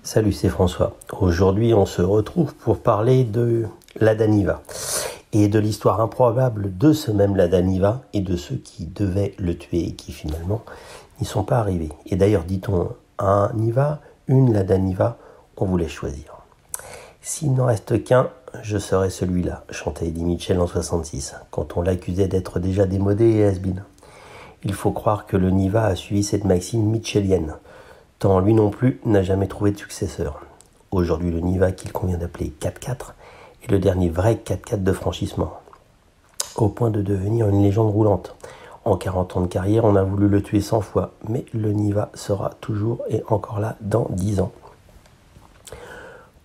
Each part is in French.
Salut, c'est François. Aujourd'hui, on se retrouve pour parler de Lada Niva et de l'histoire improbable de ce même Lada Niva et de ceux qui devaient le tuer et qui finalement n'y sont pas arrivés. Et d'ailleurs, dit-on un Niva, une Lada Niva, on voulait choisir. S'il n'en reste qu'un, je serai celui-là, chantait Eddie Mitchell en 66, quand on l'accusait d'être déjà démodé et has-been. Il faut croire que le Niva a suivi cette maxime mitchellienne, tant lui non plus n'a jamais trouvé de successeur. Aujourd'hui, le Niva, qu'il convient d'appeler 4x4, est le dernier vrai 4x4 de franchissement, au point de devenir une légende roulante. En 40 ans de carrière, on a voulu le tuer 100 fois, mais le Niva sera toujours et encore là dans 10 ans.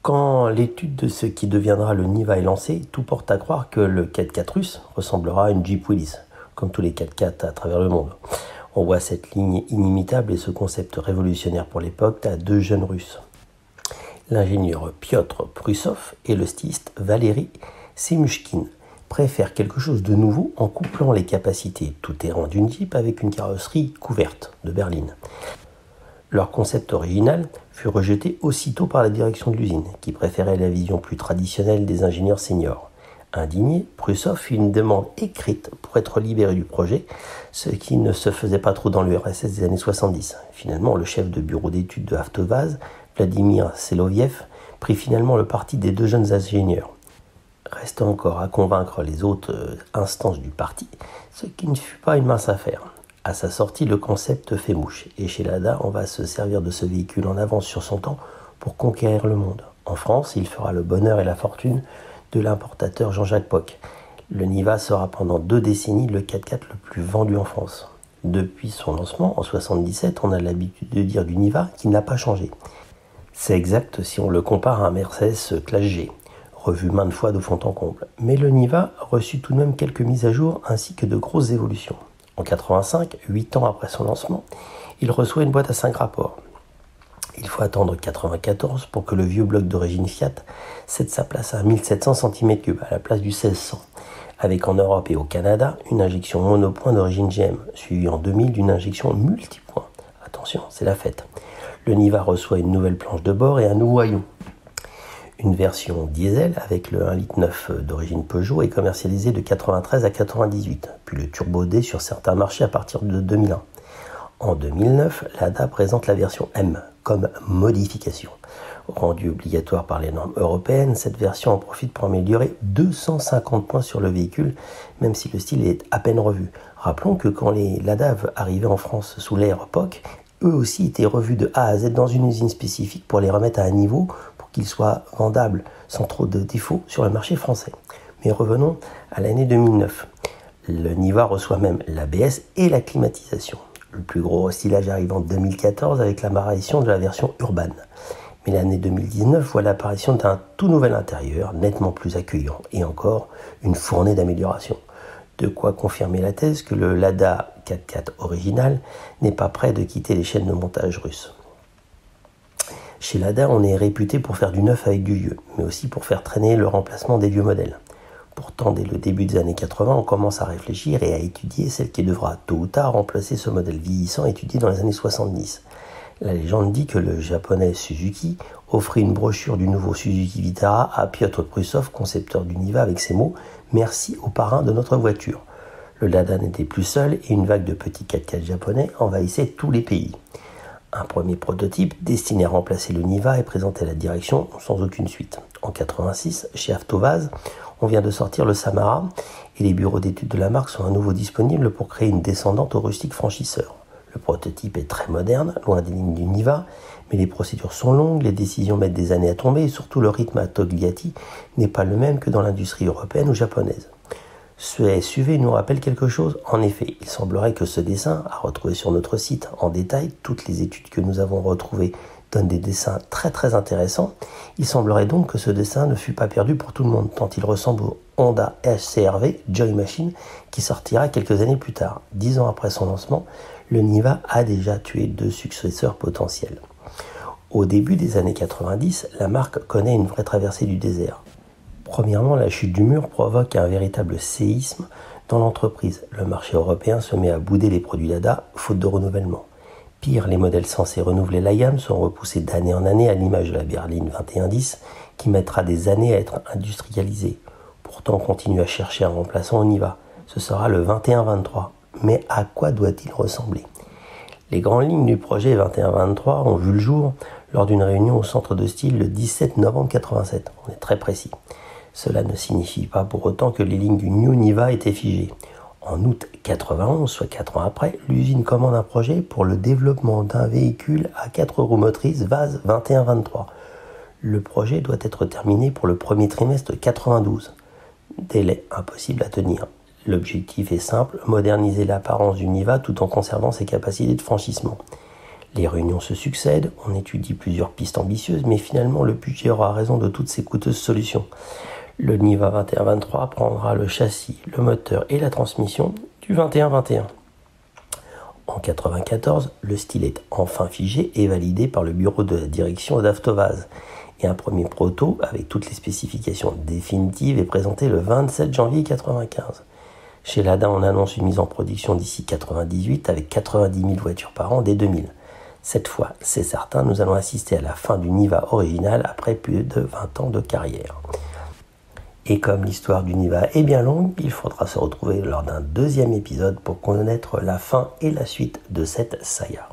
Quand l'étude de ce qui deviendra le Niva est lancée, tout porte à croire que le 4x4 russe ressemblera à une Jeep Willys, comme tous les 4x4 à travers le monde. On voit cette ligne inimitable et ce concept révolutionnaire pour l'époque à deux jeunes Russes. L'ingénieur Piotr Prussov et le styliste Valery Semushkin préfèrent quelque chose de nouveau en couplant les capacités tout-terrain d'une Jeep avec une carrosserie couverte de berline. Leur concept original fut rejeté aussitôt par la direction de l'usine, qui préférait la vision plus traditionnelle des ingénieurs seniors. Indigné, Prussov fit une demande écrite pour être libéré du projet, ce qui ne se faisait pas trop dans l'URSS des années 70. Finalement, le chef de bureau d'études de Avtovaz, Vladimir Seloviev, prit finalement le parti des deux jeunes ingénieurs. Restait encore à convaincre les autres instances du parti, ce qui ne fut pas une mince affaire. À sa sortie, le concept fait mouche, et chez Lada, on va se servir de ce véhicule en avance sur son temps pour conquérir le monde. En France, il fera le bonheur et la fortune de l'importateur Jean-Jacques Poc. Le Niva sera pendant 2 décennies le 4x4 le plus vendu en France. Depuis son lancement, en 1977, on a l'habitude de dire du Niva qu'il n'a pas changé. C'est exact si on le compare à un Mercedes Classe G, revu maintes fois de fond en comble. Mais le Niva reçut tout de même quelques mises à jour ainsi que de grosses évolutions. En 1985, 8 ans après son lancement, il reçoit une boîte à 5 rapports. Il faut attendre 1994 pour que le vieux bloc d'origine Fiat cède sa place à 1700 cm3 à la place du 1600, avec en Europe et au Canada une injection monopoint d'origine GM, suivie en 2000 d'une injection multipoint. Attention, c'est la fête. Le Niva reçoit une nouvelle planche de bord et un nouveau haillon. Une version diesel avec le 1,9 litre d'origine Peugeot est commercialisée de 93 à 98, puis le Turbo D sur certains marchés à partir de 2001. En 2009, Lada présente la version M comme modification. Rendue obligatoire par les normes européennes, cette version en profite pour améliorer 250 points sur le véhicule, même si le style est à peine revu. Rappelons que quand les Lada arrivaient en France sous l'ère POC, eux aussi étaient revus de A à Z dans une usine spécifique pour les remettre à un niveau pour qu'ils soient vendables sans trop de défauts sur le marché français. Mais revenons à l'année 2009. Le Niva reçoit même l'ABS et la climatisation. Le plus gros stylage arrive en 2014 avec l'apparition de la version Urban. Mais l'année 2019 voit l'apparition d'un tout nouvel intérieur, nettement plus accueillant, et encore une fournée d'améliorations. De quoi confirmer la thèse que le Lada 4x4 original n'est pas prêt de quitter les chaînes de montage russes. Chez Lada, on est réputé pour faire du neuf avec du vieux, mais aussi pour faire traîner le remplacement des vieux modèles. Pourtant, dès le début des années 80, on commence à réfléchir et à étudier celle qui devra tôt ou tard remplacer ce modèle vieillissant étudié dans les années 70. La légende dit que le japonais Suzuki offrit une brochure du nouveau Suzuki Vitara à Piotr Prussov, concepteur du Niva, avec ces mots « Merci au parrain de notre voiture ». Le Lada n'était plus seul et une vague de petits 4x4 japonais envahissait tous les pays. Un premier prototype destiné à remplacer le Niva est présenté à la direction sans aucune suite. En 1986, chez Avtovaz, on vient de sortir le Samara et les bureaux d'études de la marque sont à nouveau disponibles pour créer une descendante au rustique franchisseur. Le prototype est très moderne, loin des lignes du Niva, mais les procédures sont longues, les décisions mettent des années à tomber et surtout le rythme à Togliatti n'est pas le même que dans l'industrie européenne ou japonaise. Ce SUV nous rappelle quelque chose. En effet, il semblerait que ce dessin, à retrouver sur notre site en détail, toutes les études que nous avons retrouvées donnent des dessins très intéressants. Il semblerait donc que ce dessin ne fut pas perdu pour tout le monde, tant il ressemble au Honda CR-V Joy Machine qui sortira quelques années plus tard. 10 ans après son lancement, le Niva a déjà tué 2 successeurs potentiels. Au début des années 90, la marque connaît une vraie traversée du désert. Premièrement, la chute du mur provoque un véritable séisme dans l'entreprise. Le marché européen se met à bouder les produits Lada, faute de renouvellement. Pire, les modèles censés renouveler la gamme sont repoussés d'année en année à l'image de la berline 2110 qui mettra des années à être industrialisée. Pourtant, on continue à chercher un remplaçant au Niva. Ce sera le 2123. Mais à quoi doit-il ressembler ? Les grandes lignes du projet 2123 ont vu le jour lors d'une réunion au centre de style le 17 novembre 87. On est très précis. Cela ne signifie pas pour autant que les lignes du New Niva étaient figées. En août 91, soit 4 ans après, l'usine commande un projet pour le développement d'un véhicule à 4 roues motrices VAZ 2123. Le projet doit être terminé pour le premier trimestre 92. Délai impossible à tenir. L'objectif est simple, moderniser l'apparence du Niva tout en conservant ses capacités de franchissement. Les réunions se succèdent, on étudie plusieurs pistes ambitieuses, mais finalement le budget aura raison de toutes ces coûteuses solutions. Le Niva 2123 prendra le châssis, le moteur et la transmission du 2121. En 1994, le style est enfin figé et validé par le bureau de la direction d'Avtovaz. Et un premier proto, avec toutes les spécifications définitives, est présenté le 27 janvier 1995. Chez Lada, on annonce une mise en production d'ici 1998 avec 90 000 voitures par an dès 2000. Cette fois, c'est certain, nous allons assister à la fin du Niva original après plus de 20 ans de carrière. Et comme l'histoire du Niva est bien longue, il faudra se retrouver lors d'un deuxième épisode pour connaître la fin et la suite de cette saga.